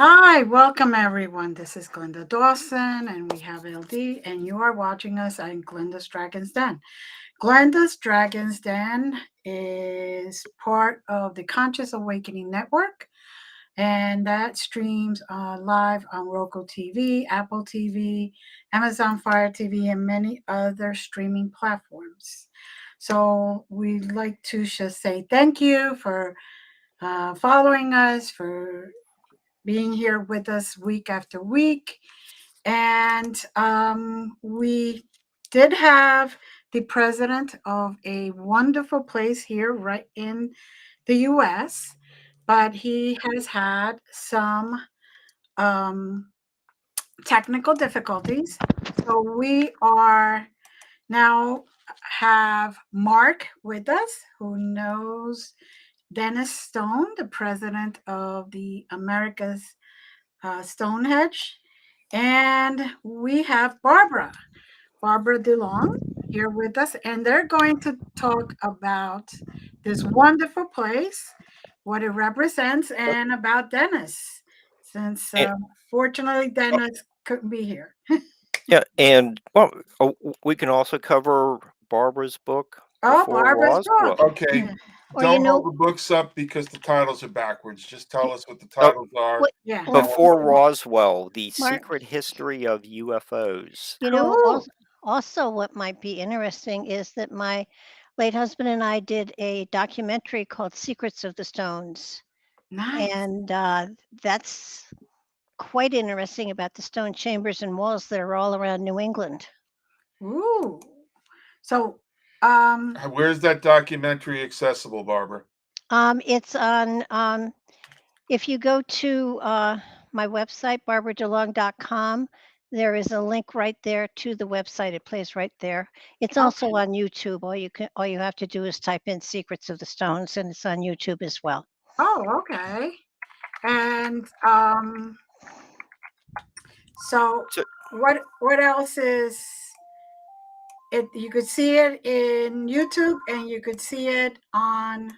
Hi, welcome everyone. This is Glenda Dawson, and we have LD, and you are watching us on Glenda's Dragon's Den. Glenda's Dragon's Den is part of the Conscious Awakening Network, and that streams live on Roku TV, Apple TV, Amazon Fire TV, and many other streaming platforms. So we'd like to just say thank you for following us, for being here with us week after week. And we did have the president of a wonderful place here right in the US, but he has had some um, technical difficulties. So we are now have Mark with us, who knows Dennis Stone, the president of the Americas Stonehenge. And we have Barbara DeLong here with us, and they're going to talk about this wonderful place, what it represents, and about Dennis, since And, fortunately uh, Dennis couldn't be here. yeah, and well, we can also cover Barbara's book Oh, before Barbara's book. Roswell. Okay, Or don't hold the books up because the titles are backwards. Just tell us what the Oh, titles are. what, Yeah. and well, what before Roswell, the Mark, secret history of UFOs. Cool. also what might be interesting is that my late husband and I did a documentary called Secrets of the Stones. Nice. And that's quite interesting about the stone chambers and walls that are all around New England. Ooh. So, Where's that documentary accessible, Barbara? It's on, if you go to my website, barbaradelong.com, there is a link right there to the website. It plays right there. It's also okay. on YouTube. All you have to do is type in Secrets of the Stones, and it's on YouTube as well. Oh, okay. And so So, what else is it? You could see it in YouTube, and you could see it on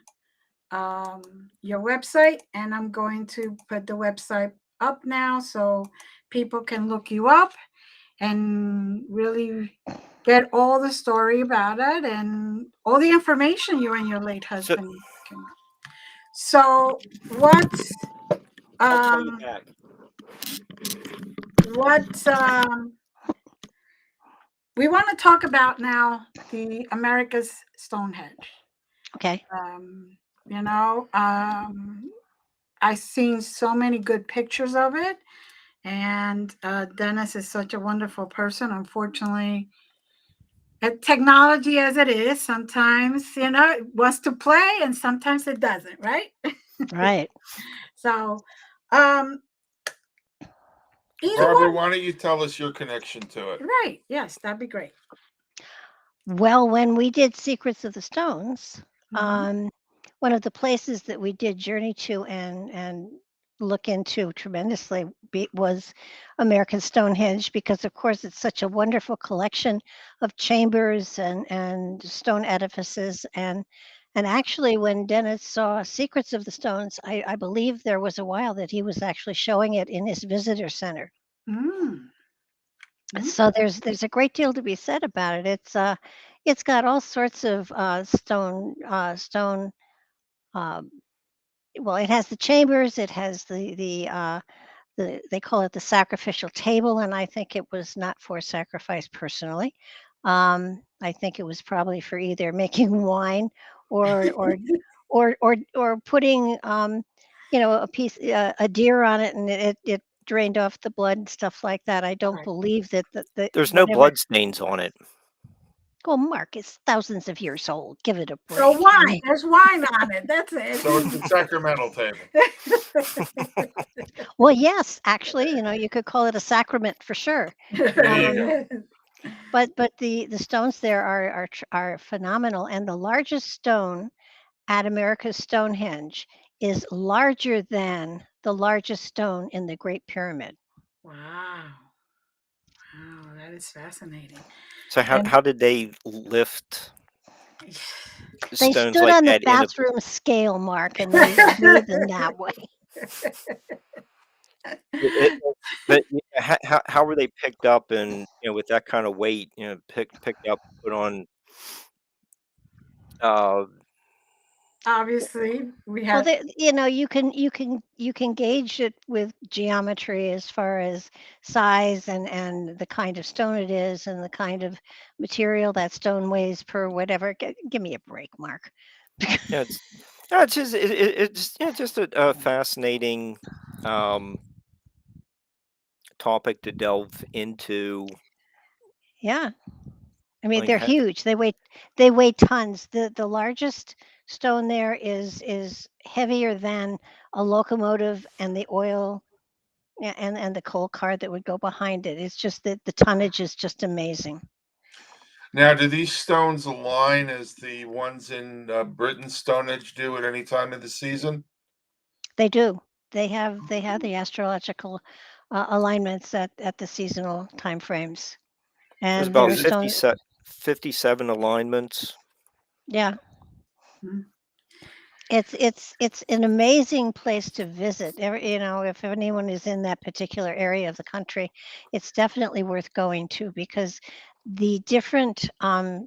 your website. And I'm going to put the website up now so people can look you up and really get all the story about it and all the information you and your late so husband came up. So what's I'll call you um back. what we want to talk about now, the America's Stonehenge. Okay. Um, you know, I've seen so many good pictures of it, and Dennis is such a wonderful person. Unfortunately, technology as it is, sometimes it wants to play, and sometimes it doesn't, right? Right. So, um, either Barbara, one, why don't you tell us your connection to it? right? Yes, that'd be great. Well, when we did Secrets of the Stones, Mhm. one of the places that we did journey to and look into tremendously was American Stonehenge, because of course it's such a wonderful collection of chambers and stone edifices. And actually, when Dennis saw Secrets of the Stones, I believe there was a while that he was actually showing it in his visitor center. Mm. So Okay. there's a great deal to be said about it. It's got all sorts of stone. Uh, well, it has the chambers. It has the they call it the sacrificial table, and I think it was not for sacrifice personally. I think it was probably for either making wine or or or putting a deer on it, and it drained off the blood and stuff like that. I don't Right. believe that the There's no whatever. blood stains on it. Well, Mark, it's thousands of years old. Give it a So break. I wine, mean, there's wine on it. That's So it's the sacramental table. it. well, yes, actually, you could call it a sacrament for sure. There you go. But the stones there are phenomenal, and the largest stone at America's Stonehenge is larger than the largest stone in the Great Pyramid. Wow. Wow, that is fascinating. So And how did they lift They stones stood like on the that in a? bathroom scale, Mark, and they made them that way. But how were they picked up and with that kind of weight, picked up, put on? Uh, Obviously, we Well, had you can gauge it with geometry as far as size and the kind of stone it is and the kind of material that stone weighs per whatever. Give me a break, Mark. yeah, it's yeah, it's just it's just a fascinating um, topic to delve into. Yeah. I mean, Like, they're huge. They weigh tons. The largest stone there is heavier than a locomotive and the oil, yeah, and the coal car that would go behind it. It's just that the tonnage is just amazing. Now, do these stones align as the ones in Britain's Stonehenge do at any time of the season? They do. They have the astrological alignments at the seasonal time frames, there's and about their Is it? stone. 57 alignments. Yeah, mm, it's an amazing place to visit. If anyone is in that particular area of the country, it's definitely worth going to because the different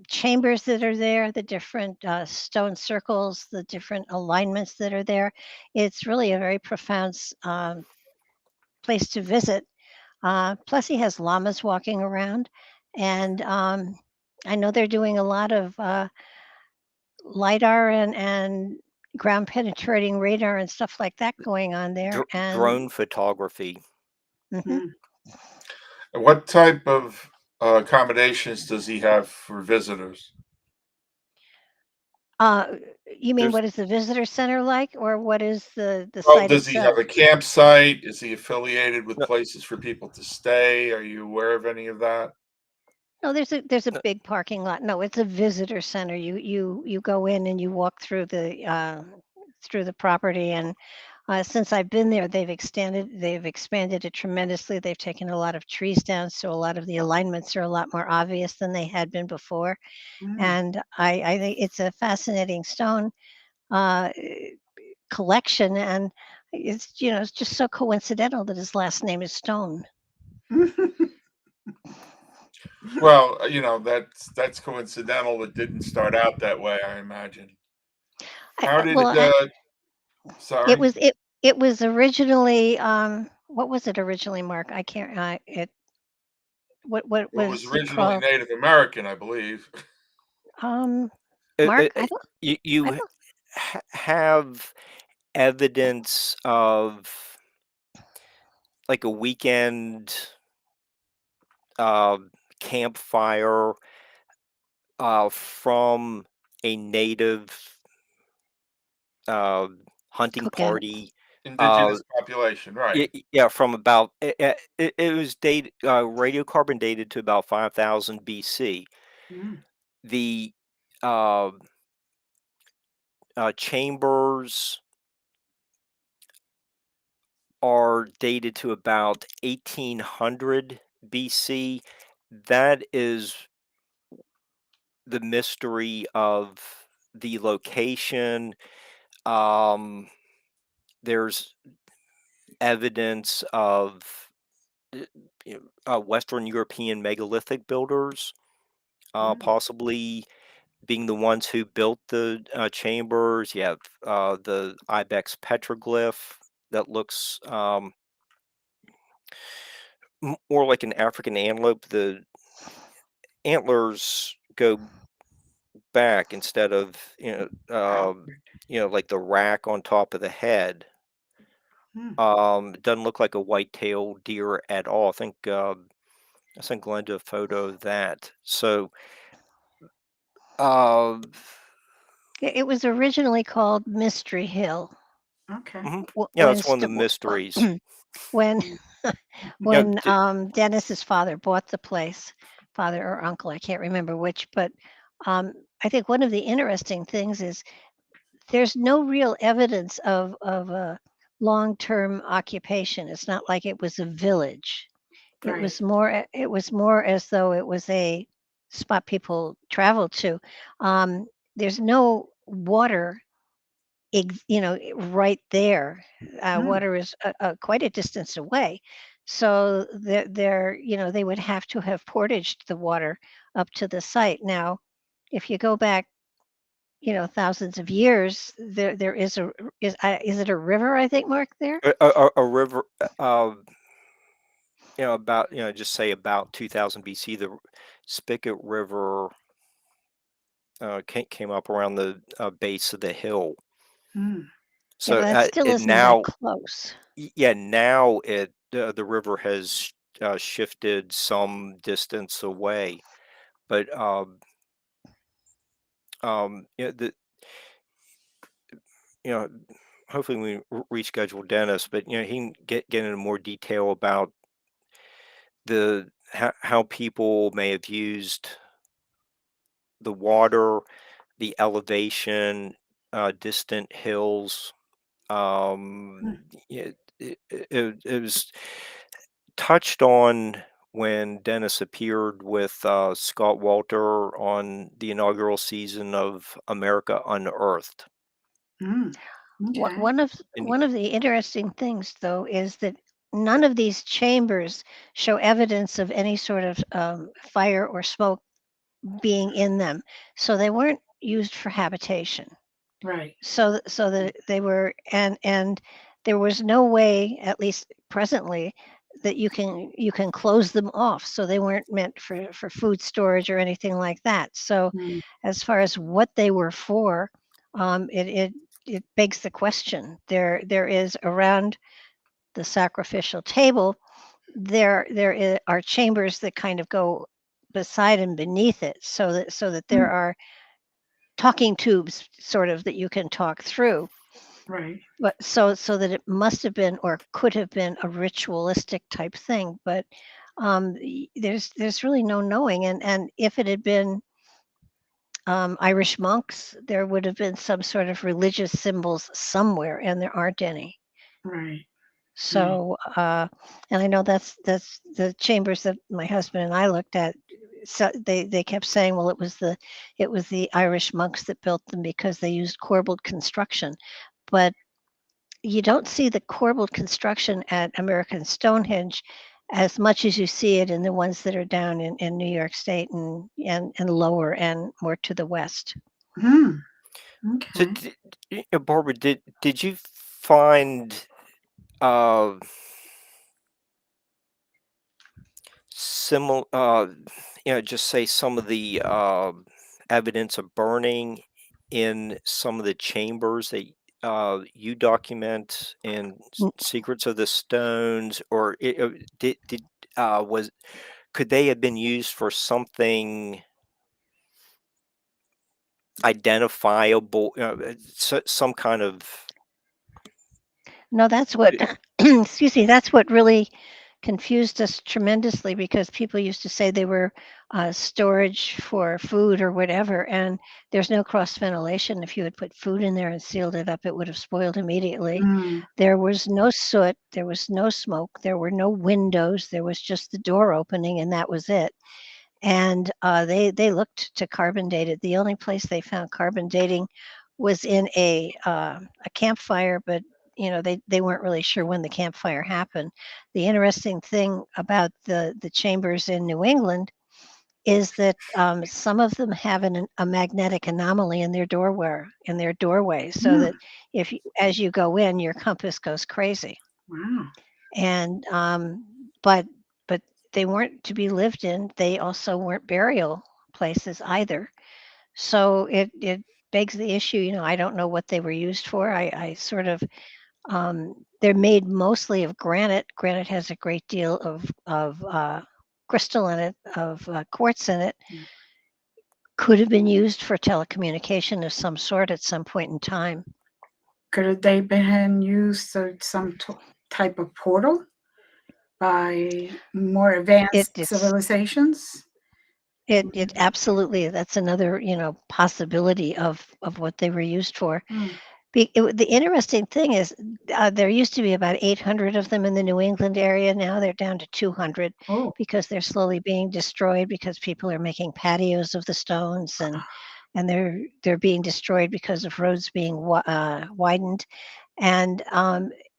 chambers that are there, the different stone circles, the different alignments that are there, it's really a very profound place to visit. Plus, he has llamas walking around, and I know they're doing a lot of lidar and ground penetrating radar and stuff like that going on there. And Drone photography. mhm. mm. What type of accommodations does he have for visitors? uh, you mean There's what is the visitor center like, or what is the Well, site does he have itself? a campsite? Is he affiliated with no, places for people to stay? Are you aware of any of that? No, there's a no, big parking lot. No, it's a visitor center. You go in and you walk through the property, and since I've been there, they've expanded it tremendously. They've taken a lot of trees down, so a lot of the alignments are a lot more obvious than they had been before. Mm. And I think it's a fascinating stone uh, collection, and it's just so coincidental that his last name is Stone. Well, that's coincidental. It didn't start out that way, I imagine. How did Well, it? it Sorry, was it was originally what was it originally, Mark? I can't. It what well, it was was it originally called? Native American, I believe. Um, it, Mark, it, it- you I don't. have evidence of like a weekend uh, campfire from a native uh, hunting Cook at it. party. Uh, Indigenous population, right? yeah, from about it was dated radiocarbon dated to about 5,000 BC. Mm. The uh, chambers are dated to about 1800 BC. That is the mystery of the location. Um, there's evidence of uh, Western European megalithic builders, Mm. possibly being the ones who built the chambers. You have the ibex petroglyph that looks more like an African antelope. The antlers go back instead of Outward. like the rack on top of the head. Mm. It doesn't look like a white-tailed deer at all. I sent Glenda a photo of that. So uh, It was originally called Mystery Hill. Okay. yeah, that's one of the mysteries. When Mm. You know, when Dennis's father bought the place, father or uncle, I can't remember which, but I think one of the interesting things is there's no real evidence of a long-term occupation. It's not like it was a village. Right. It was more as though it was a spot people traveled to. There's no water right there. Mm. Water is quite a distance away. So they would have to have portaged the water up to the site. Now, if you go back, thousands of years, there is it a river, I think, Mark, there? A river, about, just say about 2000 BC, the Spigot River came up around the base of the hill. Mm. Yeah, but So that still it isn't that now, close. yeah, now the river has shifted some distance away, but the you know hopefully we reschedule Dennis, but he can get into more detail about the how people may have used the water, the elevation, distant hills. It was touched on when Dennis appeared with Scott Walter on the inaugural season of America Unearthed. Mm. Okay. One of And one of the interesting things, though, is that none of these chambers show evidence of any sort of fire or smoke being in them, so they weren't used for habitation. Right. So that they were, and there was no way, at least presently, that you can close them off, so they weren't meant for food storage or anything like that. So Mm. as far as what they were for, it begs the question. There is around the sacrificial table, are chambers that kind of go beside and beneath it, so that there Mm. are talking tubes sort of that you can talk through. Right. But so that it must have been or could have been a ritualistic type thing. But there's really no knowing. And if it had been Irish monks, there would have been some sort of religious symbols somewhere, and there aren't any. Right. Right. So, and I know that's the chambers that my husband and I looked at. So they kept saying, well, it was the Irish monks that built them because they used corbelled construction, but you don't see the corbelled construction at American Stonehenge as much as you see it in the ones that are down in New York State and lower and more to the west. Mm. so, Okay. Barbara, did you find uh, similar, just say some of the evidence of burning in some of the chambers that you document in N- Secrets of the Stones, or did was could they have been used for something identifiable, some kind of No, that's what, excuse me, that's what really confused us tremendously because people used to say they were storage for food or whatever, and there's no cross ventilation. If you had put food in there and sealed it up, it would have spoiled immediately. Mm. There was no soot, there was no smoke, there were no windows, there was just the door opening, and that was it. And they looked to carbon date it. The only place they found carbon dating was in a campfire, but they weren't really sure when the campfire happened. The interesting thing about the chambers in New England is that some of them have a magnetic anomaly in their doorway, so Mm. that as you go in, your compass goes crazy. Wow. And but but they weren't to be lived in. They also weren't burial places either. So it begs the issue. I don't know what they were used for. I sort of they're made mostly of granite. Granite has a great deal of crystal in it, of quartz in it. Mm. Could have been used for telecommunication of some sort at some point in time. Could they been used as some type of portal by more It advanced it's civilizations? it absolutely, that's another possibility of what they were used for. Mm. The interesting thing is, there used to be about 800 of them in the New England area. Now they're down to 200 Oh. because they're slowly being destroyed because people are making patios of the stones, and and they're being destroyed because of roads being widened. And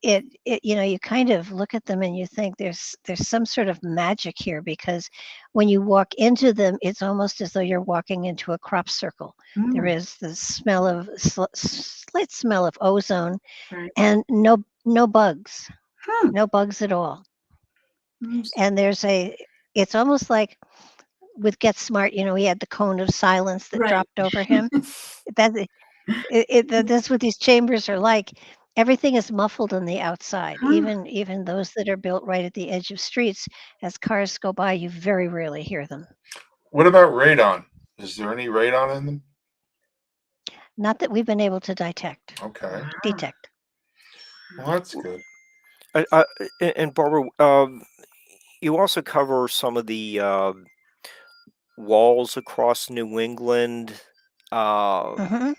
you kind of look at them and you think there's some sort of magic here, because when you walk into them, it's almost as though you're walking into a crop circle. There is the smell of slight smell of ozone, Right. and no bugs, Hmm. no bugs at all. Mm. And it's almost like with Get Smart, he had the cone of silence that Right. dropped over him. That's what these chambers are like. Everything is muffled on the outside, Huh. even those that are built right at the edge of streets. As cars go by, you very rarely hear them. What about radon? Is there any radon in them? Not that we've been able to detect. Okay. Detect. Well, that's good. And Barbara, you also cover some of the walls across New England. hmm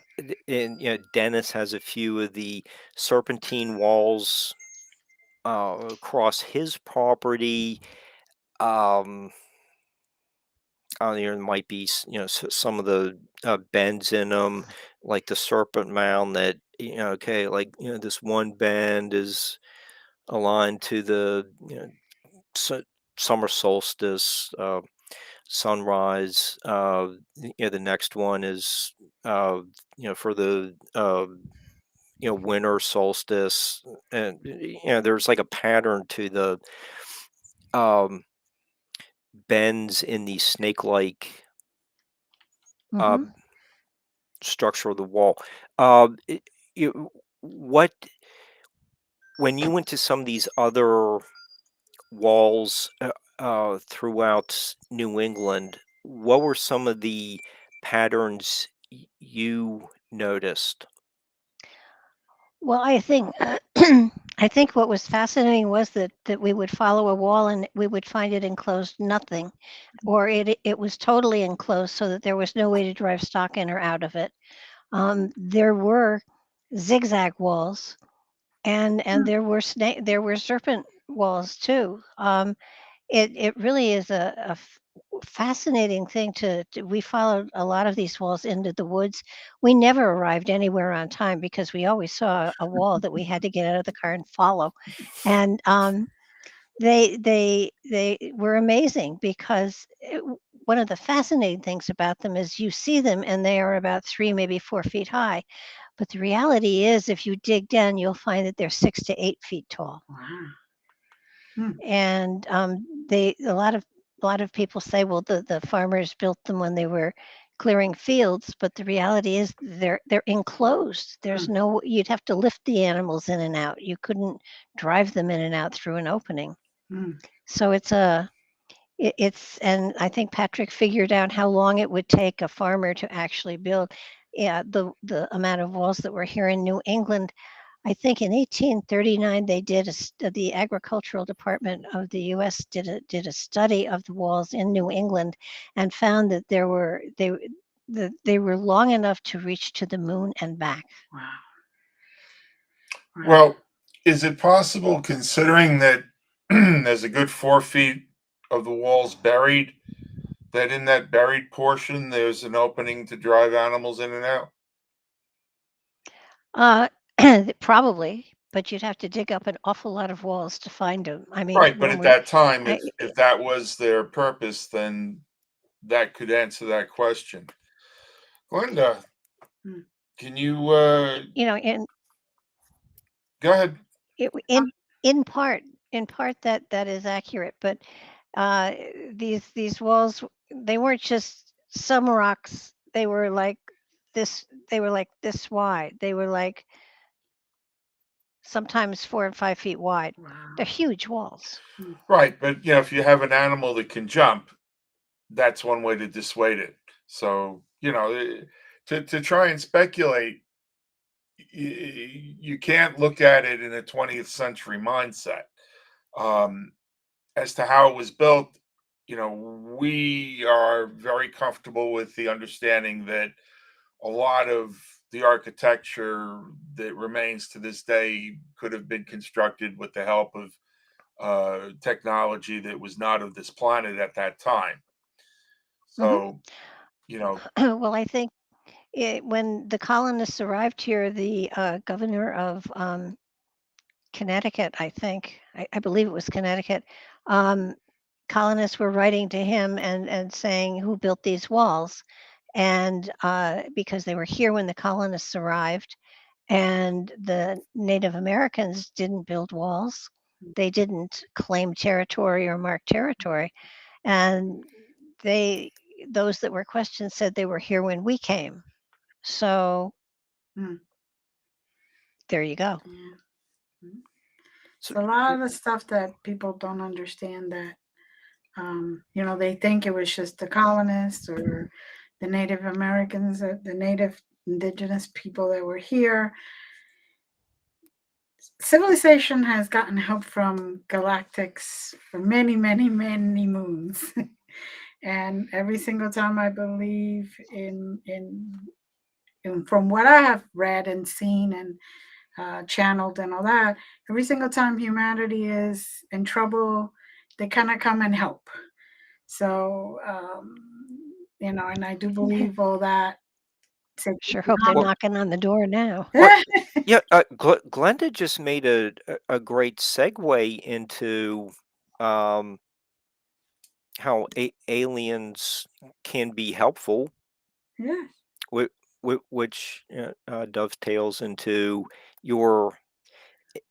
And Dennis has a few of the serpentine walls across his property. There might be some of the bends in them, like the serpent mound that okay, like this one bend is aligned to the su- summer solstice, sunrise. The next one is for the winter solstice, and there's like a pattern to the um, bends in the snake-like uh, hmm structure of the wall. It, what when you went to some of these other walls throughout New England, what were some of the patterns you noticed? Well, I think I think what was fascinating was that we would follow a wall and we would find it enclosed nothing, or it was totally enclosed so that there was no way to drive stock in or out of it. There were zigzag walls, and there were serpent walls too. It really is fascinating thing we followed a lot of these walls into the woods. We never arrived anywhere on time because we always saw a wall that we had to get out of the car and follow. And they were amazing because one of the fascinating things about them is you see them and they are about 3, maybe 4 feet high. But the reality is, if you dig down, you'll find that they're 6 to 8 feet tall. Wow. Hmm. And a lot of people say, well, the farmers built them when they were clearing fields, but the reality is they're enclosed. There's no You'd have to lift the animals in and out. You couldn't drive them in and out through an opening. Hmm. So it's and I think Patrick figured out how long it would take a farmer to actually build. Yeah, the amount of walls that were here in New England. I think in 1839 they the agricultural department of the U.S. did a study of the walls in New England, and found that they were long enough to reach to the moon and back. Wow. Right. Well, is it possible, considering that there's a good 4 feet of the walls buried, that in that buried portion there's an opening to drive animals in and out? Uh, Probably, but you'd have to dig up an awful lot of walls to find them. I mean, Right, but at that time, I, if that was their purpose, then that could answer that question. Glenda, Hmm. can you in go ahead? it, in part that is accurate, but uh, these walls, they weren't just some rocks. They were like this wide. They were like sometimes 4 and 5 feet wide. Wow. They're huge walls. Right, but if you have an animal that can jump, that's one way to dissuade it. So, to try and speculate, you can't look at it in a 20th century mindset. Um, as to how it was built, we are very comfortable with the understanding that a lot of the architecture that remains to this day could have been constructed with the help of technology that was not of this planet at that time. hmm So, you know, Well, I think when the colonists arrived here, the governor of Connecticut, I think, I believe it was Connecticut, colonists were writing to him and saying who built these walls, and because they were here when the colonists arrived, and the Native Americans didn't build walls, they didn't claim territory or mark territory, and those that were questioned said they were here when we came. So Mm. there you go. Yeah. So, It's a lot of the stuff that people don't understand that, they think it was just the colonists or the Native Americans, the native indigenous people that were here. Civilization has gotten help from galactics for many, many, many moons. And every single time I believe from what I have read and seen and channeled and all that, every single time humanity is in trouble, they kind of come and help. So, and I do believe all that. Sure hope they're Well- knocking on the door now. yeah, Glenda just made a great segue into how aliens can be helpful, Yeah. which dovetails into your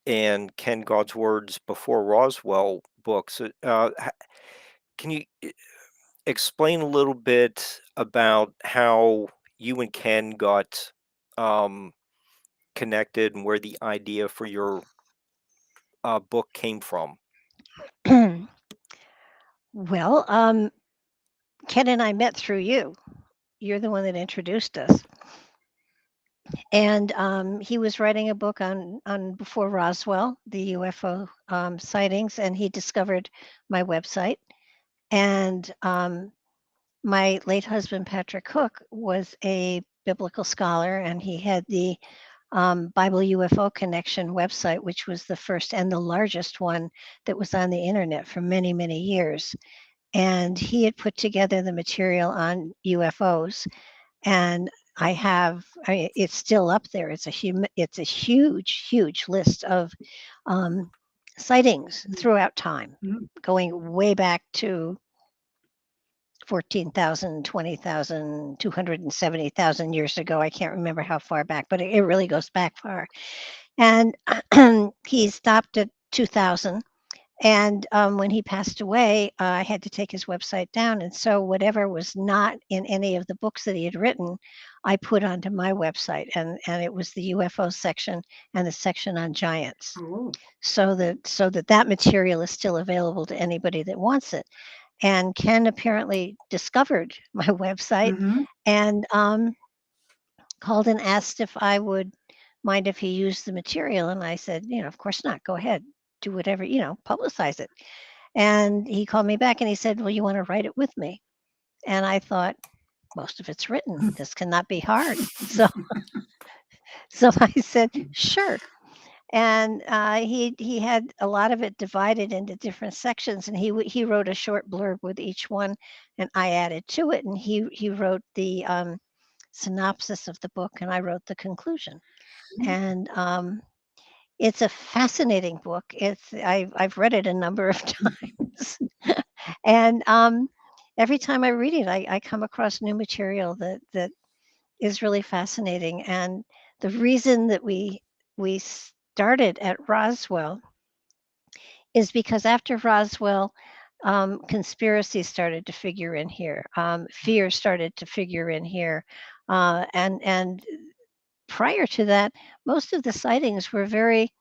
and Ken God's Words Before Roswell books. Can you explain a little bit about how you and Ken got connected and where the idea for your book came from? Well, Ken and I met through you. You're the one that introduced us. And he was writing a book on Before Roswell, the UFO sightings, and he discovered my website. And my late husband, Patrick Hook, was a biblical scholar, and he had the Bible UFO Connection website, which was the first and the largest one that was on the internet for many, many years. And he had put together the material on UFOs, and it's still up there. It's a huge, huge list of sightings throughout time, going way back to 14,000, 20,000, 270,000 years ago. I can't remember how far back, but it really goes back far. And he stopped at 2000. And when he passed away, I had to take his website down. And so whatever was not in any of the books that he had written, I put onto my website. And it was the UFO section and the section on giants. Oh. So that material is still available to anybody that wants it. And Ken apparently discovered my website and called and asked if I would mind if he used the material. And I said, of course not. Go ahead. Do whatever, publicize it. And he called me back and he said, well, you want to write it with me? And I thought, most of it's written. This cannot be hard. So I said, sure. And he had a lot of it divided into different sections, and he wrote a short blurb with each one, and I added to it, and he wrote the synopsis of the book, and I wrote the conclusion. And it's a fascinating book. I've read it a number of times, and every time I read it, I come across new material that is really fascinating. And the reason that we started at Roswell is because after Roswell, conspiracies started to figure in here. Fear started to figure in here, and prior to that, most of the sightings were very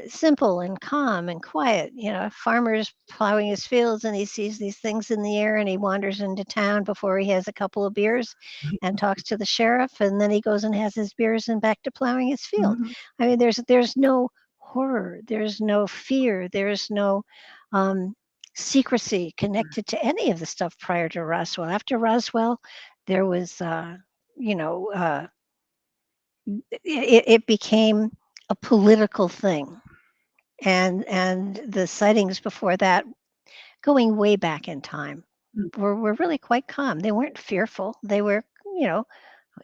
simple and calm and quiet. A farmer's plowing his fields and he sees these things in the air and he wanders into town before he has a couple of beers and talks to the sheriff, and then he goes and has his beers and back to plowing his field. I mean, there's no horror, there's no fear, there's no secrecy connected to any of the stuff prior to Roswell. After Roswell, there was, it became a political thing, and the sightings before that, going way back in time, were really quite calm. They weren't fearful. They were,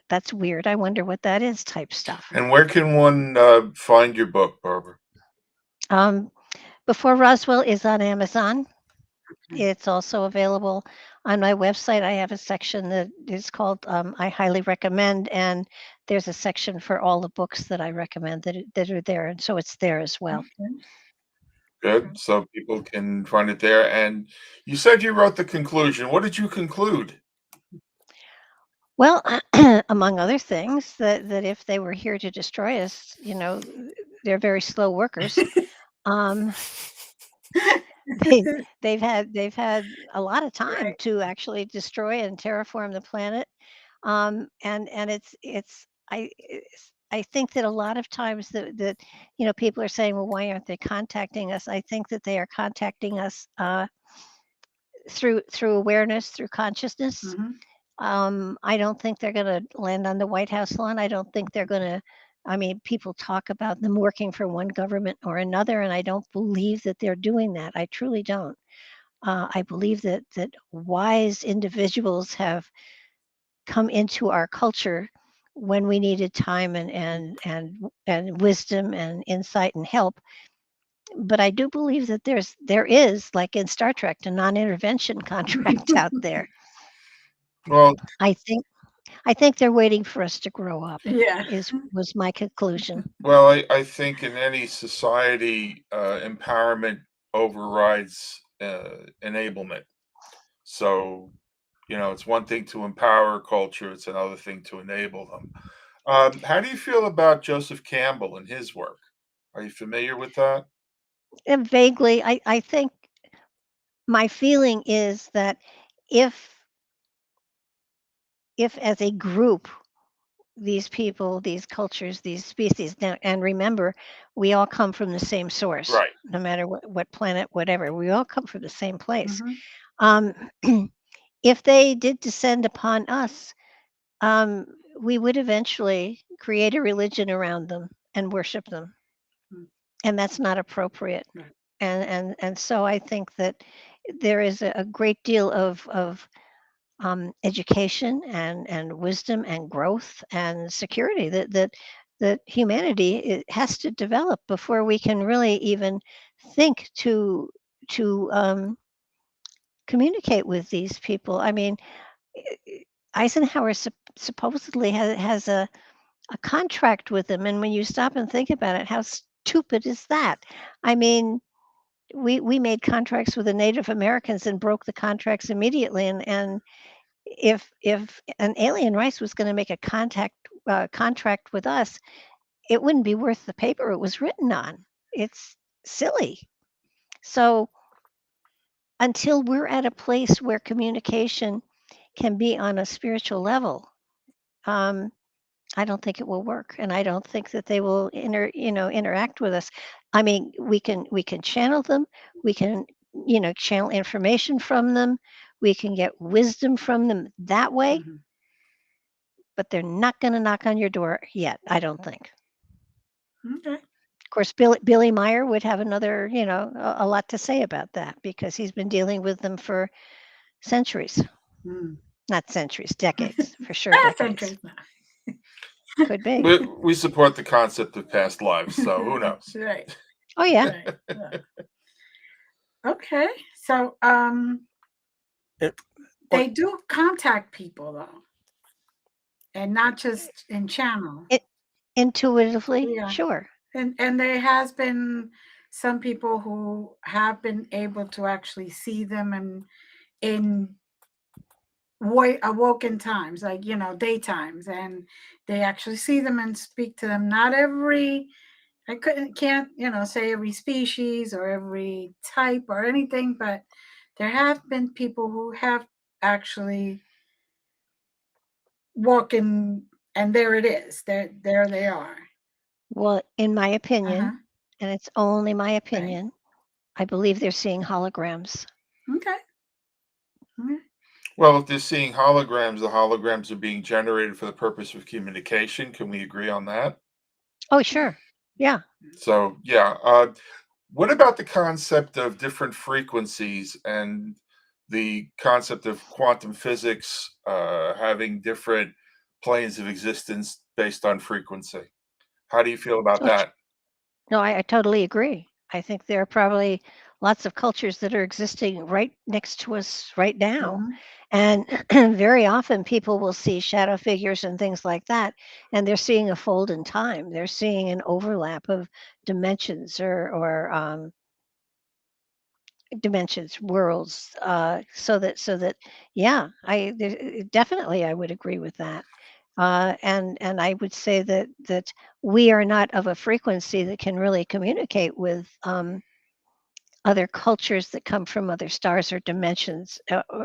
That's weird. I wonder what that is type stuff. And where can one find your book, Barbara? Before Roswell is on Amazon. Okay. It's also available on my website. I have a section that is called I highly recommend, and there's a section for all the books that I recommend that are there, and so it's there as well. Okay. Good. So people can find it there. And you said you wrote the conclusion. What did you conclude? Well, among other things, that if they were here to destroy us, they're very slow workers. Um, they they've had a lot of time Right. to actually destroy and terraform the planet. And I think that a lot of times that people are saying, well, why aren't they contacting us? I think that they are contacting us through awareness, through consciousness. Mhm. I don't think they're going to land on the White House lawn. I don't think they're going to. I mean, people talk about them working for one government or another, and I don't believe that they're doing that. I truly don't. I believe that wise individuals have come into our culture when we needed time and wisdom and insight and help. But I do believe that there is, like in Star Trek, a non-intervention contract out there. Well, I think they're waiting for us to grow up. Yeah. Was my conclusion. well, I think in any society, empowerment overrides enablement. So, it's one thing to empower culture, it's another thing to enable them. How do you feel about Joseph Campbell and his work? Are you familiar with that? And vaguely, I think my feeling is that if if as a group these people, these cultures, these species. Now, and remember, we all come from the same source, Right. no matter what planet, whatever. We all come from the same place. Mhm. Um, if they did descend upon us, um, we would eventually create a religion around them and worship them, Mm. and that's not appropriate. Right. And so I think that there is a great deal of education and wisdom and growth and security that humanity has to develop before we can really even think to communicate with these people. I mean, Eisenhower supposedly has a contract with them, and when you stop and think about it, how stupid is that? I mean, we made contracts with the Native Americans and broke the contracts immediately, and if an alien race was going to make a contract with us, it wouldn't be worth the paper it was written on. It's silly. So until we're at a place where communication can be on a spiritual level, um, I don't think it will work, and I don't think that they will interact with us. I mean, we can channel them, we can channel information from them, we can get wisdom from them that way, Mhm. but they're not going to knock on your door yet. I don't think. Okay. Of course, Billy Meyer would have another, a lot to say about that because he's been dealing with them for centuries, Mm. not centuries, decades, for sure, decades. Centuries now. Could be. We support the concept of past lives, so who knows? Right. Oh yeah. Right. Yeah. Okay. So It- they do contact people though, and not just in channel. It intuitively, Yeah. sure. And there has been some people who have been able to actually see them and in awoken times, like daytimes, and they actually see them and speak to them. Not every I can't say every species or every type or anything, but there have been people who have actually walking, and there it is. There they are. Well, in my Uh-huh. opinion, and it's only my Right. opinion, I believe they're seeing holograms. Okay. Mhm. Well, if they're seeing holograms, the holograms are being generated for the purpose of communication. Can we agree on that? Oh, sure. Yeah. So, yeah. What about the concept of different frequencies and the concept of quantum physics having different planes of existence based on frequency. How do you feel about Oh, that? no, I totally agree. I think there are probably lots of cultures that are existing right next to us right now. Mhm. And very often people will see shadow figures and things like that, and they're seeing a fold in time. They're seeing an overlap of dimensions or worlds, so that yeah, definitely I would agree with that. And I would say that we are not of a frequency that can really communicate with other cultures that come from other stars or dimensions,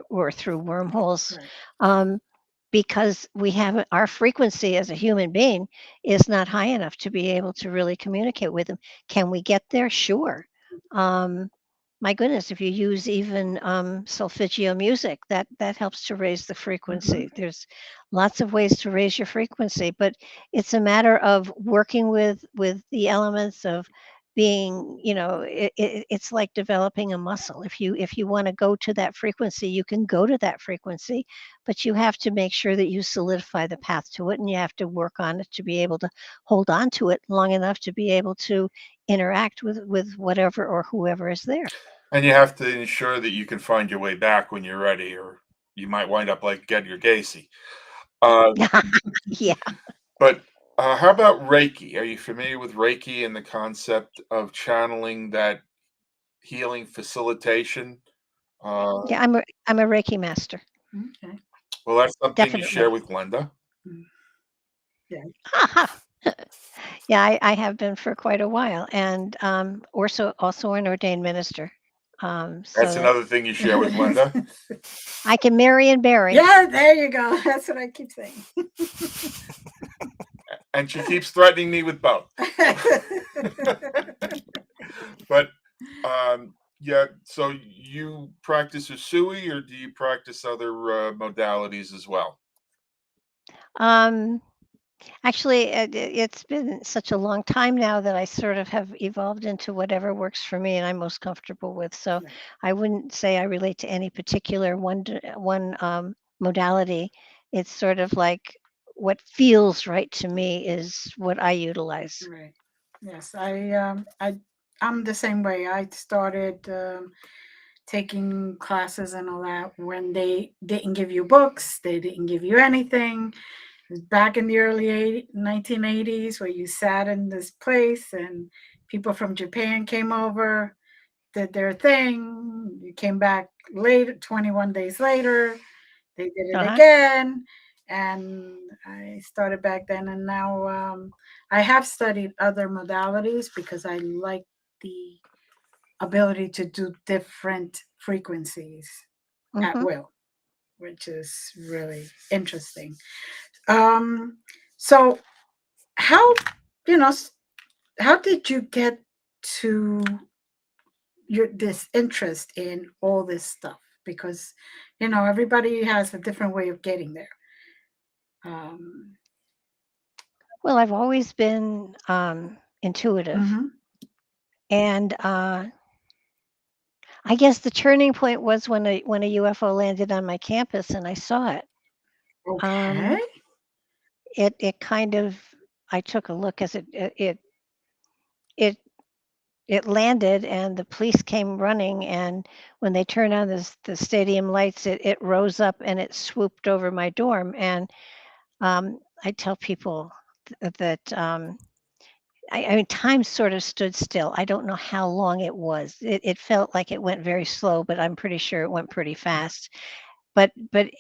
or through wormholes, Right. um, because we have our frequency as a human being is not high enough to be able to really communicate with them. Can we get there? Sure. Um, my goodness, if you use even solfeggio music, that helps to raise the frequency. Mhm. There's lots of ways to raise your frequency, but it's a matter of working with the elements of being, it's like developing a muscle. If you want to go to that frequency, you can go to that frequency, but you have to make sure that you solidify the path to it, and you have to work on it to be able to hold on to it long enough to be able to interact with whatever or whoever is there. And you have to ensure that you can find your way back when you're ready, or you might wind up like Edgar Gacy. Uh, Yeah. but how about Reiki? Are you familiar with Reiki and the concept of channeling that healing facilitation? Uh, Yeah, I'm a Reiki master. Okay. well, that's something you share Definitely. with Glenda. Mm. Yeah. Yeah, I have been for quite a while, and also an ordained minister, so That's that another thing you share with Glenda. I can marry and bury. Yeah, there you go. That's what I keep saying. And she keeps threatening me with both. But yeah, so you practice Usui, or do you practice other modalities as well? Um, Actually, it's been such a long time now that I sort of have evolved into whatever works for me and I'm most comfortable with. So Right. I wouldn't say I relate to any particular one modality. It's sort of like what feels right to me is what I utilize. Right. Yes, I'm the same way. I started taking classes and all that when they didn't give you books, they didn't give you anything. It was back in the early 1980s where you sat in this place and people from Japan came over, did their thing. You came back later, 21 days later, they did it Uh-huh. again. And I started back then, and now I have studied other modalities because I like the ability to do different frequencies at Hmm. will, which is really interesting. Um, so how you know how did you get to your this interest in all this stuff? Because everybody has a different way of getting there. Um, Well, I've always been intuitive, mhm. and I guess the turning point was when a UFO landed on my campus and I saw it. Okay. Um, it kind of I took a look as it it landed and the police came running, and when they turned on the stadium lights, it rose up and it swooped over my dorm. And I tell people that I mean, time sort of stood still. I don't know how long it was. It felt like it went very slow, but I'm pretty sure it went pretty fast. But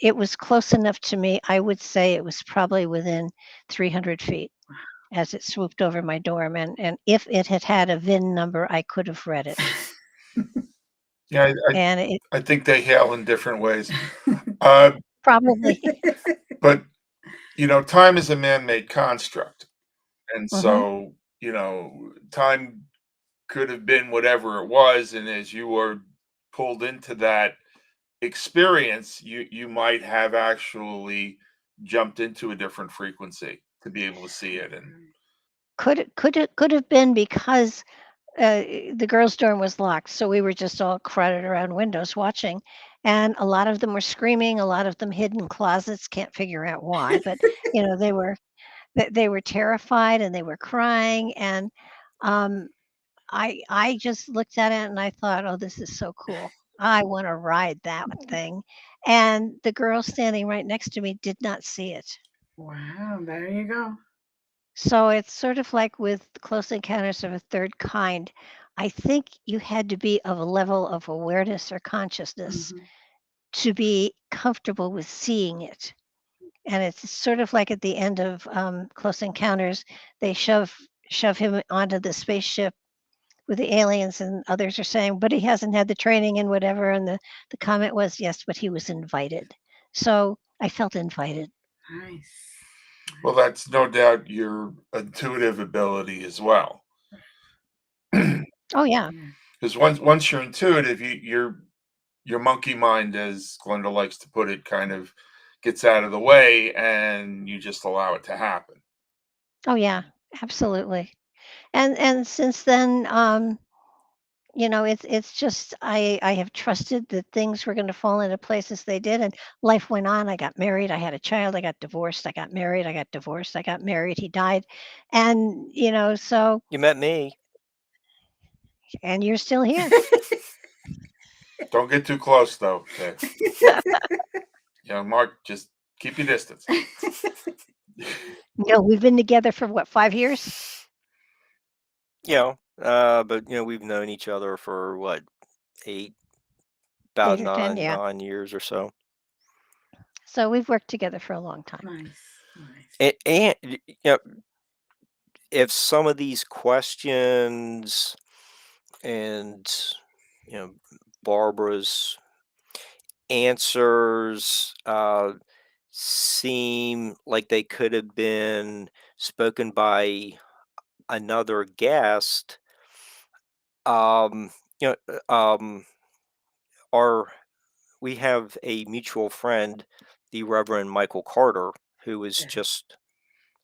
it was close enough to me. I would say it was probably within 300 feet as it swooped over my dorm, and if it had had a VIN number, I could have read it. Yeah, And it I think they hail in different ways. Uh, probably. but time is a man-made construct, and Mhm. so time could have been whatever it was, and as you were pulled into that experience, you might have actually jumped into a different frequency to be able to see it. And Could have been because the girls' dorm was locked, so we were just all crowded around windows watching. and a lot of them were screaming, a lot of them hid in closets, can't figure out why, but, they were terrified and they were crying, and, um, I just looked at it and I thought, "Oh, this is so cool. I wanna ride that thing," and the girl standing right next to me did not see it. Wow, there you go. So it's sort of like with Close Encounters of a Third Kind. I think you had to be of a level of awareness or consciousness Mhm. to be comfortable with seeing it. And it's sort of like at the end of Close Encounters, they shove him onto the spaceship with the aliens, and others are saying, "But he hasn't had the training and whatever." And the comment was, "Yes, but he was invited." So I felt invited. Nice. Well, that's no doubt your intuitive ability as well. Oh yeah, Yeah. Because once you're intuitive, your monkey mind, as Glenda likes to put it, kind of gets out of the way, and you just allow it to happen. oh yeah, absolutely. And since then, it's just I have trusted that things were going to fall into place as they did, and life went on. I got married, I had a child, I got divorced, I got married, I got divorced, I got married, he died, and so You met me. and you're still here. Don't get too close, though. Mark, just keep your distance. No, we've been together for what, 5 years? But we've known each other for what, eight, about 8 or 10, nine yeah. 9 years or so. So we've worked together for a long time. Nice. Nice. And if some of these questions and Barbara's answers seem like they could have been spoken by another guest, um, you know, our we have a mutual friend, the Reverend Michael Carter, who was Yeah. just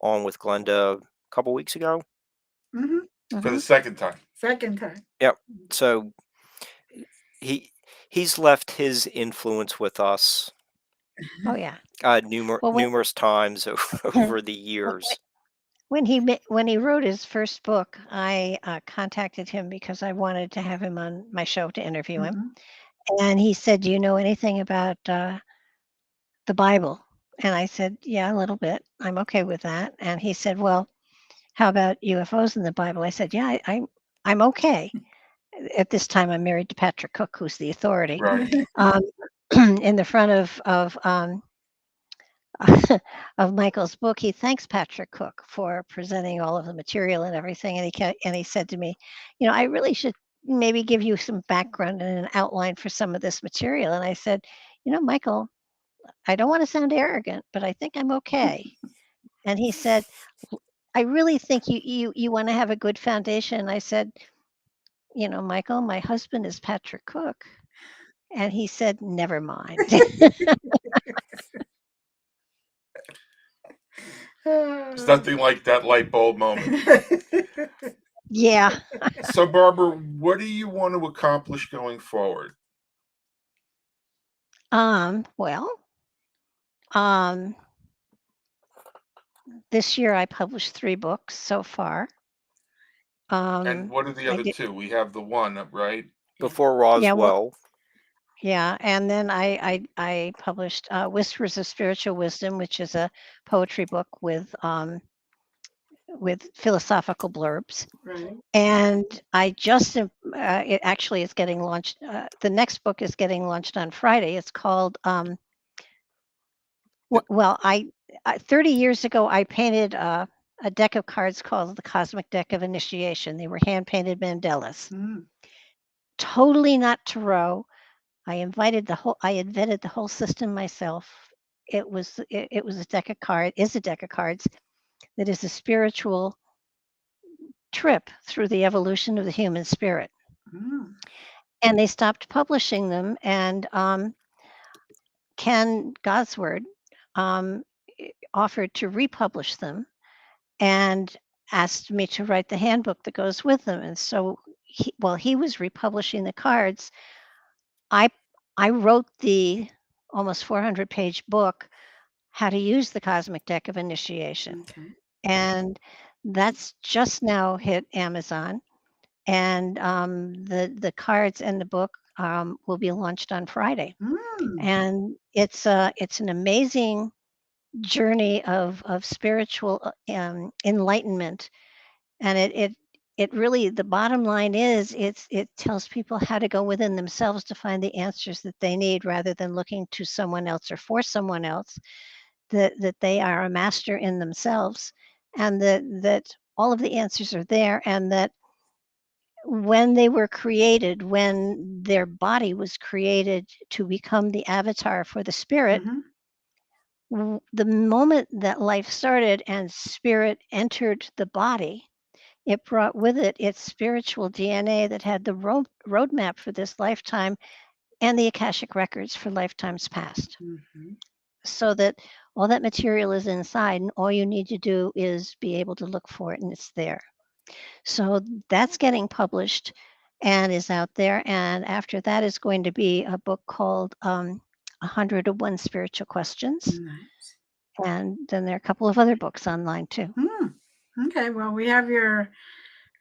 on with Glenda a couple weeks ago. Mhm. For the Mhm. second time. Second time. Yep. So he he's left his influence with us Oh yeah. Well, numerous times when over the years. when he wrote his first book, I contacted him because I wanted to have him on my show to interview him, Mhm. and he said, "Do you know anything about the Bible?" And I said, "Yeah, a little bit. I'm okay with that." And he said, "Well, how about UFOs in the Bible?" I said, "Yeah, I'm okay." At this time, I'm married to Patrick Cook, who's the authority. Right. Um, in the front of of Michael's book, he thanks Patrick Cook for presenting all of the material and everything, and he said to me, "I really should maybe give you some background and an outline for some of this material." And I said, "Michael, I don't want to sound arrogant, but I think I'm okay." And he said, "I really think you want to have a good foundation." And I said, "Michael, my husband is Patrick Cook." And he said, "Never mind." There's nothing like that light bulb moment. Yeah. So, Barbara, what do you want to accomplish going forward? Well, um, this year I published 3 books so far. And what are the I other did, two? We have the one, right? Yeah. Before yeah, well, Roswell, yeah, and then I published Whispers of Spiritual Wisdom, which is a poetry book with philosophical blurbs. Right. And I just it actually is getting launched. The next book is getting launched on Friday. It's called well, 30 years ago I painted a deck of cards called the Cosmic Deck of Initiation. They were hand painted mandalas. Mm. Totally not tarot. I invented the whole system myself. It was a deck of cards, is a deck of cards that is a spiritual trip through the evolution of the human spirit. Mm. And they stopped publishing them, and Ken Gosward um, offered to republish them and asked me to write the handbook that goes with them. And so while he was republishing the cards, I I wrote the almost 400-page book, How to Use the Cosmic Deck of Initiation. Okay. And that's just now hit Amazon. And the cards and the book will be launched on Friday. Mm. And it's an amazing journey of spiritual enlightenment. And it really, the bottom line is it tells people how to go within themselves to find the answers that they need rather than looking to someone else or for someone else, that they are a master in themselves, and that all of the answers are there, and that when they were created, when their body was created to become the avatar for the spirit, Mhm. the moment that life started and spirit entered the body, it brought with it its spiritual DNA that had the roadmap for this lifetime and the Akashic records for lifetimes past. Mhm. So that all that material is inside, and all you need to do is be able to look for it, and it's there. So that's getting published and is out there. And after that is going to be a book called 101 Spiritual Questions. Nice. And then there are a couple of other books online too. Okay. Well, we have your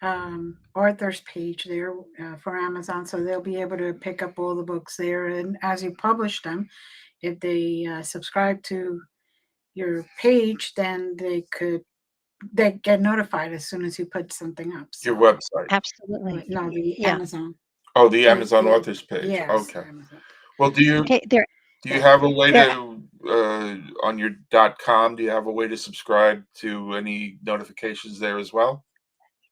author's page there for Amazon, so they'll be able to pick up all the books there. And as you publish them, if they subscribe to your page, then they get notified as soon as you put something up. Your So, website. Absolutely. no, the Yeah. Amazon. Oh, the Like, Amazon yeah. authors page. Yes. Okay. Amazon. Well, do you Okay. There. have a way There. to on your .com? Do you have a way to subscribe to any notifications there as well?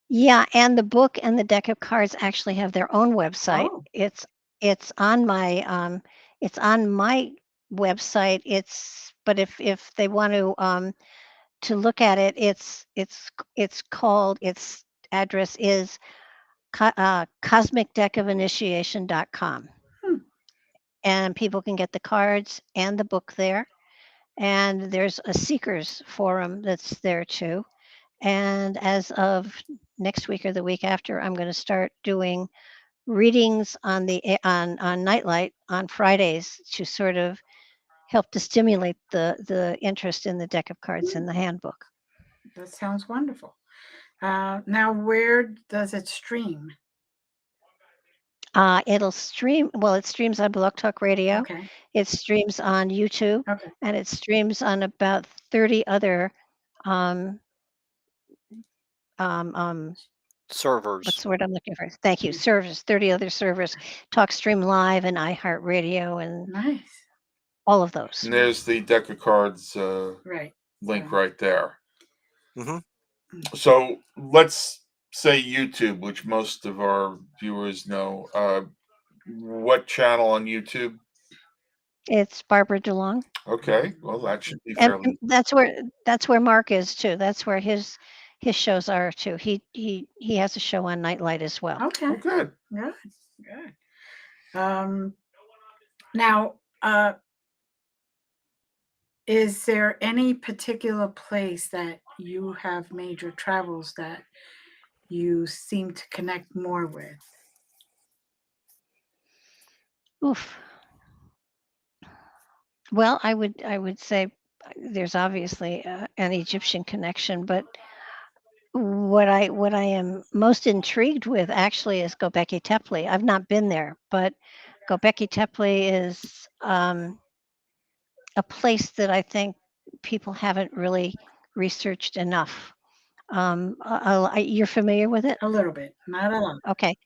Yeah, and the book and the deck of cards actually have their own website. Oh. It's on my website. But if they want to look at it, its address is cosmicdeckofinitiation.com. Hmm. And people can get the cards and the book there. And there's a seekers forum that's there too. And as of next week or the week after, I'm going to start doing readings on Nightlight on Fridays to sort of help to stimulate the interest in the deck of cards in the handbook. That sounds wonderful. Now, where does it stream? It'll stream. Well, it streams on Blog Talk Radio. Okay. It streams on YouTube, Okay. and it streams on about 30 other um, Servers. what's the word I'm looking for? Thank you. Mm. Servers, 30 other servers, TalkStream Live and iHeartRadio and Nice. all of those. And there's the deck of cards Right. link right there. hmm So let's say YouTube, which most of our viewers know. What channel on YouTube? It's Barbara DeLong. Okay, well that should be And fairly. that's where Mark is too. That's where his shows are too. He has a show on Nightlight as well. Okay. Oh, good. Good. Good. Now, is there any particular place that you have made your travels that you seem to connect more with? Oof. Well, I would say there's obviously an Egyptian connection, but what I am most intrigued with actually is Göbekli Tepe. I've not been there, but Göbekli Tepe is a place that I think people haven't really researched enough. You're familiar with it? A little bit, not a lot. Okay.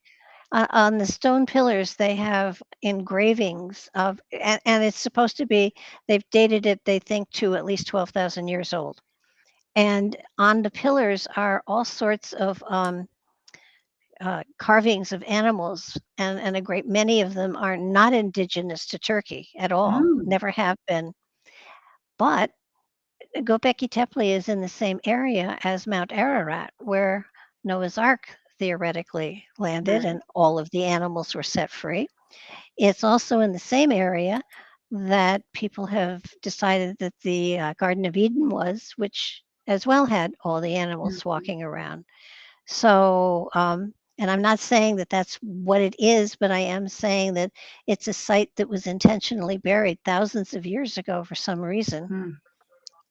On the stone pillars, they have engravings of, and it's supposed to be, they've dated it, they think, to at least 12,000 years old. And on the pillars are all sorts of carvings of animals, and a great many of them are not indigenous to Turkey at all, Mm. never have been. But Göbekli Tepe is in the same area as Mount Ararat, where Noah's Ark theoretically landed Right. and all of the animals were set free. It's also in the same area that people have decided that the Garden of Eden was, which as well had all the animals Mhm. walking around. So And I'm not saying that that's what it is, but I am saying that it's a site that was intentionally buried thousands of years ago for some reason. Hmm.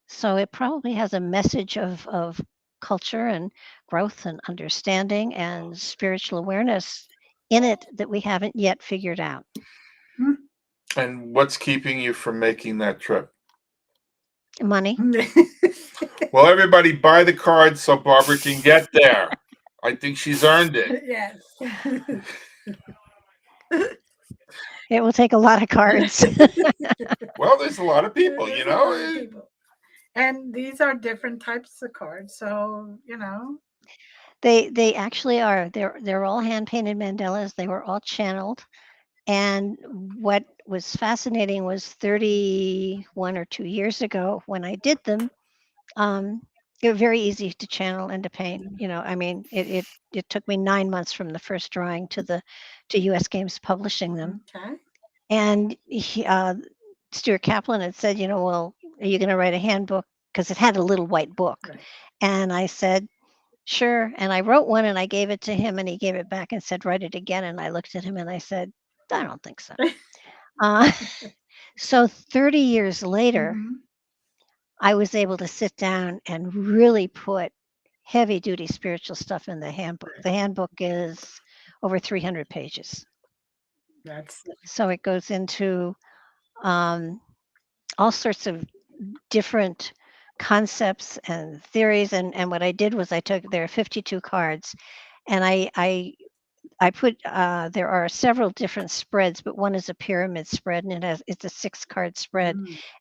So it probably has a message of culture and growth and understanding and spiritual awareness in it that we haven't yet figured out. And what's keeping you from making that trip? Money. Well, everybody buy the card so Barbara can get there. I think she's earned it. Yes. It will take a lot of cards. Well, there's a lot of people, There's you a lot know. of people. And these are different types of cards, so you know. They actually are. They're all hand painted mandalas. They were all channeled. And what was fascinating was 31 or 2 years ago when I did them, they were very easy to channel and to paint. You know, I mean, it took me 9 months from the first drawing to US Games publishing them. Okay. And Stuart Kaplan had said, you know, well, are you going to write a handbook? Because it had a little white book. Right. And I said, sure. And I wrote one and I gave it to him and he gave it back and said, write it again. And I looked at him and I said, I don't think so. So 30 years later, Mhm. I was able to sit down and really put heavy duty spiritual stuff in the handbook. The handbook is over 300 pages. That's So it goes into all sorts of different concepts and theories. And what I did was there are 52 cards and I put there are several different spreads, but one is a pyramid spread and it's a 6-card spread.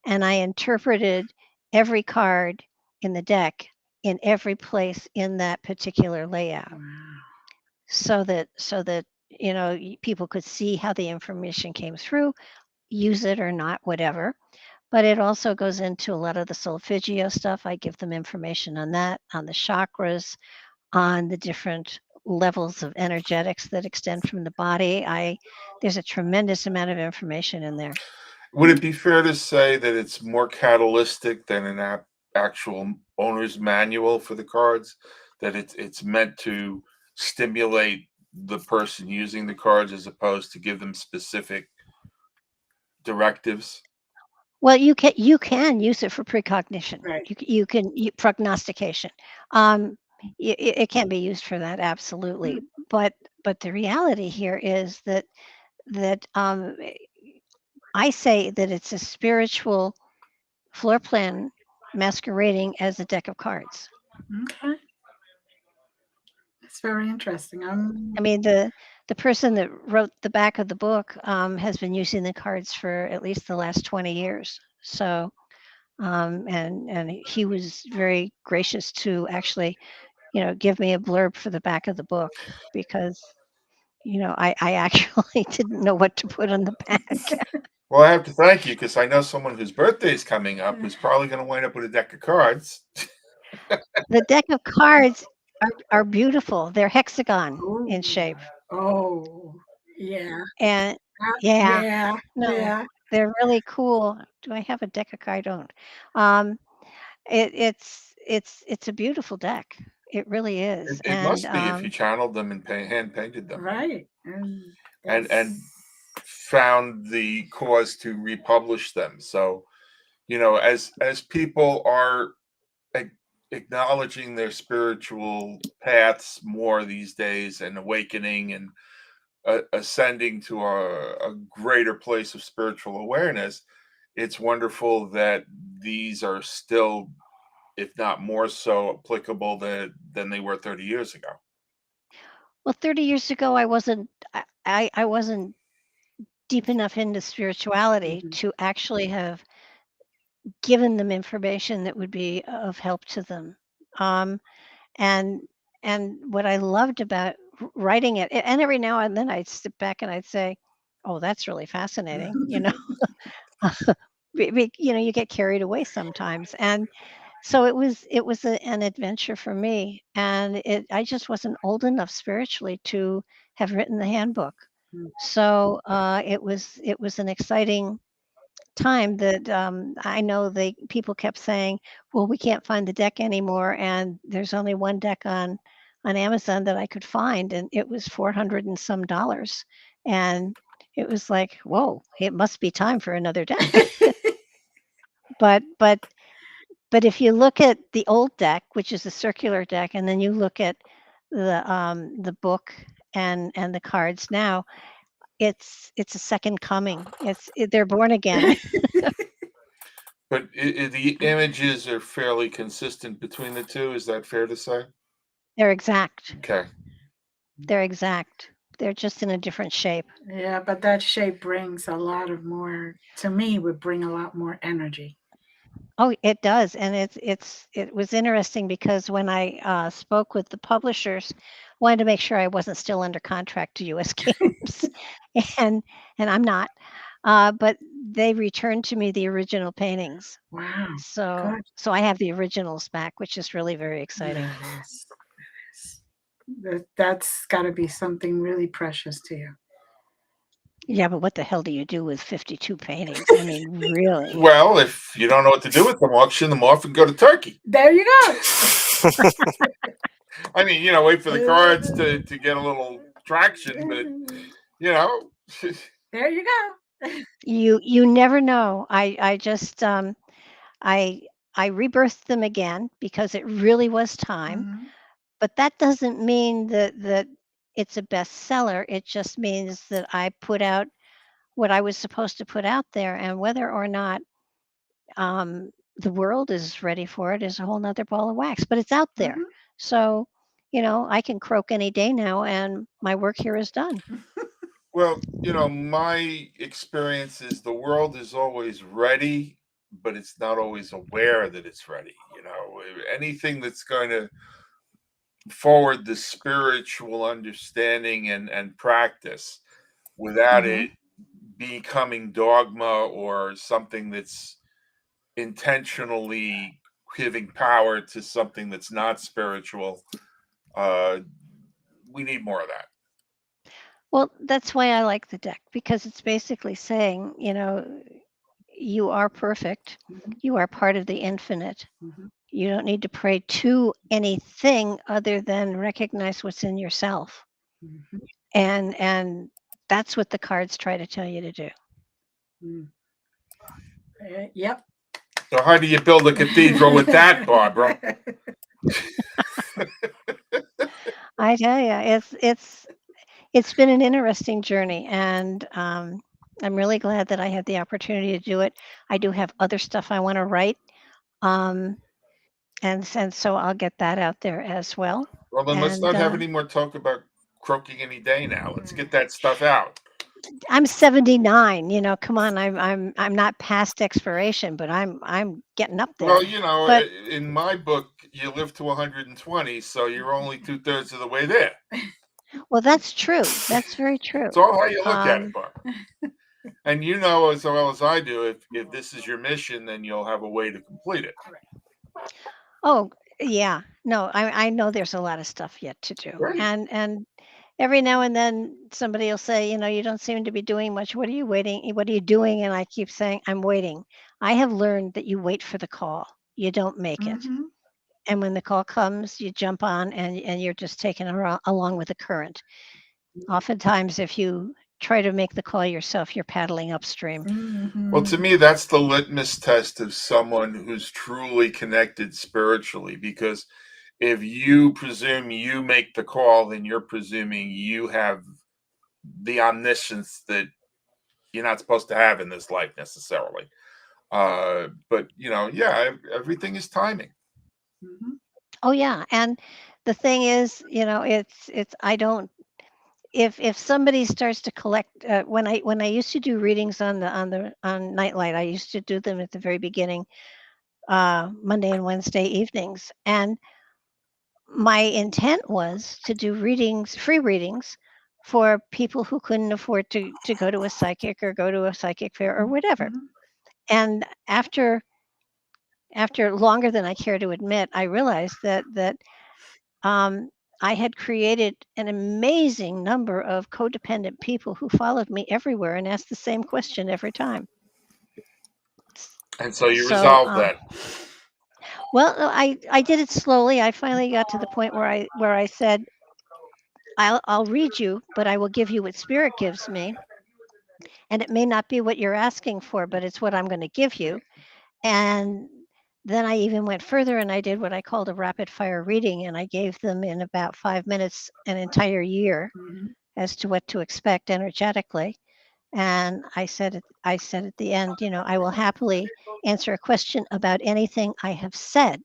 And I interpreted every card in the deck in every place in that particular layout wow. so that you know people could see how the information came through, use it or not, whatever. But it also goes into a lot of the solfeggio stuff. I give them information on that, on the chakras, on the different levels of energetics that extend from the body. There's a tremendous amount of information in there. Would it be fair to say that it's more catalytic than an actual owner's manual for the cards? That it's meant to stimulate the person using the cards as opposed to give them specific directives? Well, you can use it for precognition. Right. You can prognostication. It can be used for that absolutely. But the reality here is that I say that it's a spiritual floor plan masquerading as a deck of cards. Okay. That's very interesting. I mean, the person that wrote the back of the book has been using the cards for at least the last 20 years. So, and he was very gracious to actually, you know, give me a blurb for the back of the book because, you know, I actually didn't know what to put on the back. Well, I have to thank you because I know someone whose birthday is coming up who's probably going to wind up with a deck of cards. The deck of cards are beautiful. They're hexagon in Ooh. shape. Oh, yeah. And yeah, Yeah. no, Yeah. they're really cool. Do I have a deck of cards? I don't. Um, it's a beautiful deck. It really is. It must be if you channeled them and hand painted them, Right. and found the cause to republish them. So, you know, as people are acknowledging their spiritual paths more these days and awakening and ascending to a greater place of spiritual awareness, it's wonderful that these are still, if not more so, applicable than they were 30 years ago. Well, 30 years ago, I wasn't deep enough into spirituality Mhm. to actually have given them information that would be of help to them. Um, and what I loved about writing it, and every now and then I'd sit back and I'd say, "Oh, that's really fascinating," you know. You know, you get carried away sometimes, and so it was an adventure for me, and I just wasn't old enough spiritually to have written the handbook. Mm. So it was an exciting time that I know people kept saying, well, we can't find the deck anymore, and there's only one deck on on Amazon that I could find, and it was $400 and some dollars. And it was like, whoa, it must be time for another deck. But if you look at the old deck, which is a circular deck, and then you look at the book and the cards now, it's a second coming. They're born again. But the images are fairly consistent between the two. Is that fair to say? They're exact. Okay. They're exact. They're just in a different shape. Yeah, but that shape brings a lot of more, to me, would bring a lot more energy. Oh, it does, and it was interesting because when I spoke with the publishers, wanted to make sure I wasn't still under contract to U.S. Games, and I'm not. But they returned to me the original paintings, Wow. so Good. I have the originals back, which is really very exciting. Yeah, it is. That's got to be something really precious to you. Yeah, but what the hell do you do with 52 paintings? I mean, really? Well, if you don't know what to do with them, auction them off and go to Turkey. There you go. I mean, wait for the cards to get a little traction, but there you go. You never know. I just I rebirthed them again because it really was time. Mhm. But that doesn't mean that it's a bestseller. It just means that I put out what I was supposed to put out there, and whether or not the world is ready for it is a whole nother ball of wax. But it's out there, Mhm. so I can croak any day now, and my work here is done. Well, my experience is the world is always ready, but it's not always aware that it's ready. Anything that's going to forward the spiritual understanding and practice without Mhm. it becoming dogma or something that's intentionally giving power to something that's not spiritual. We need more of that. Well, that's why I like the deck, because it's basically saying, you are perfect. Mhm. You are part of the infinite. Mhm. You don't need to pray to anything other than recognize what's in yourself. Mhm. And that's what the cards try to tell you to do. Mm. Yep. So how do you build a cathedral with that, Barbara? I tell you, it's been an interesting journey, and I'm really glad that I had the opportunity to do it. I do have other stuff I want to write, and so I'll get that out there as well. Well, then let's And not have any more talk about croaking any day now. Let's get that stuff out. I'm 79. Come on, I'm not past expiration, but I'm getting up there. Well, But in my book, you live to 120, so you're only 2/3 of the way there. well, that's true. That's very true. It's all how you look at it, Barbara. And you know as well as I do, if this is your mission, then you'll have a way to complete it. Oh, yeah. No, I know there's a lot of stuff yet to do. Right. And every now and then somebody will say, you don't seem to be doing much. What are you waiting? What are you doing? And I keep saying, I'm waiting. I have learned that you wait for the call. You don't make it. Mhm. And when the call comes, you jump on and you're just taken along with the current. Oftentimes, if you try to make the call yourself, you're paddling upstream. Well, to Mhm. me, that's the litmus test of someone who's truly connected spiritually. Because if you presume you make the call, then you're presuming you have the omniscience that you're not supposed to have in this life necessarily. But yeah, everything is timing. Mhm. Oh yeah, and the thing is, it's I don't if somebody starts to collect when I used to do readings on Nightlight, I used to do them at the very beginning, Monday and Wednesday evenings, and my intent was to do free readings for people who couldn't afford to go to a psychic or go to a psychic fair or whatever. Mhm. And after longer than I care to admit, I realized that um, I had created an amazing number of codependent people who followed me everywhere and asked the same question every time. And so you So, resolve that. Well, I did it slowly. I finally got to the point where I said, I'll read you, but I will give you what Spirit gives me, and it may not be what you're asking for, but it's what I'm going to give you. And then I even went further and I did what I called a rapid fire reading, and I gave them in about 5 minutes an entire year Mhm. as to what to expect energetically. And I said at the end, I will happily answer a question about anything I have said,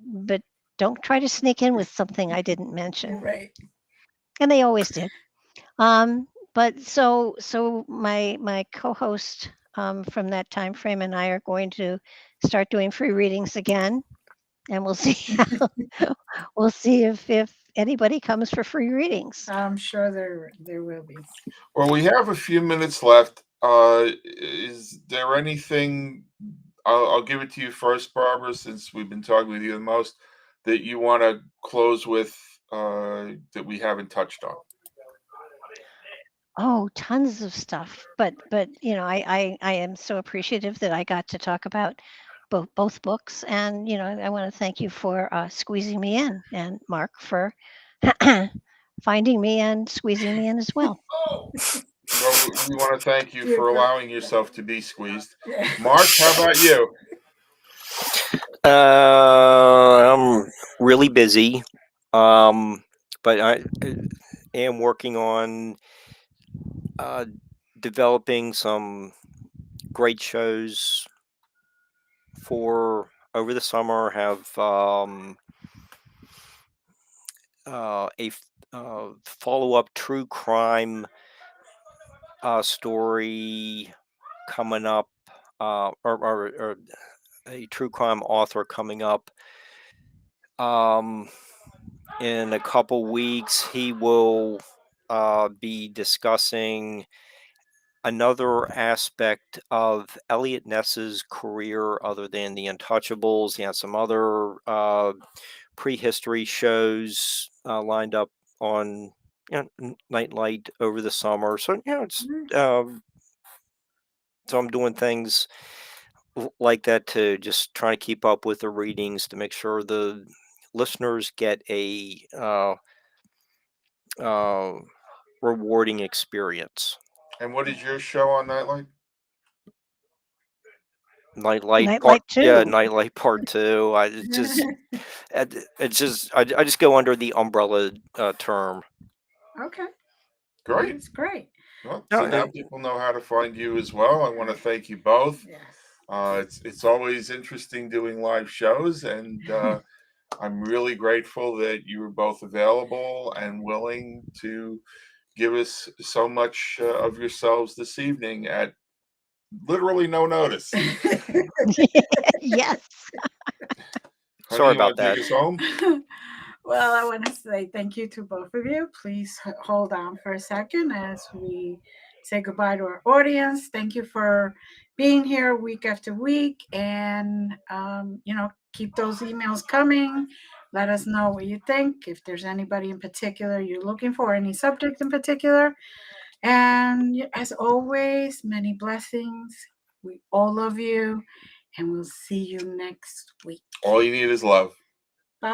but don't try to sneak in with something I didn't mention. Right. And they always did. But so my co-host from that time frame and I are going to start doing free readings again, and we'll see we'll see if anybody comes for free readings. I'm sure there will be. Well, we have a few minutes left. Is there anything? I'll give it to you first, Barbara, since we've been talking with you the most, that you want to close with that we haven't touched on. Oh, tons of stuff. But I am so appreciative that I got to talk about both books, and I want to thank you for squeezing me in, and Mark for finding me and squeezing me in as well. Well, we want to thank you for Super. allowing yourself to be squeezed. Yeah. Mark, how about you? I'm really busy, but I am working on developing some great shows for over the summer. Have follow-up true crime story coming up, or a true crime author coming up. In a couple weeks, he will be discussing another aspect of Elliot Ness's career other than The Untouchables. He has some other prehistory shows lined up on Nightlight over the summer. So it's so I'm doing things like that to just try to keep up with the readings to make sure the listeners get a uh, rewarding experience. And what is your show on Nightlight? Nightlight Yeah, 2. Nightlight Part 2. I just go under the umbrella term. Okay. Great. That's great. Well, No, so now people know how to find you as well. I want to thank you both. Yes. It's always interesting doing live shows, and I'm really grateful that you were both available and willing to give us so much of yourselves this evening at literally no notice. Yes. Honey, sorry you want about to take that. us home? Well, I want to say thank you to both of you. Please hold on for a second as we say goodbye to our audience. Thank you for being here week after week, and keep those emails coming. Let us know what you think. If there's anybody in particular you're looking for, any subject in particular, and as always, many blessings. We all love you, and we'll see you next week. All you need is love. Bye.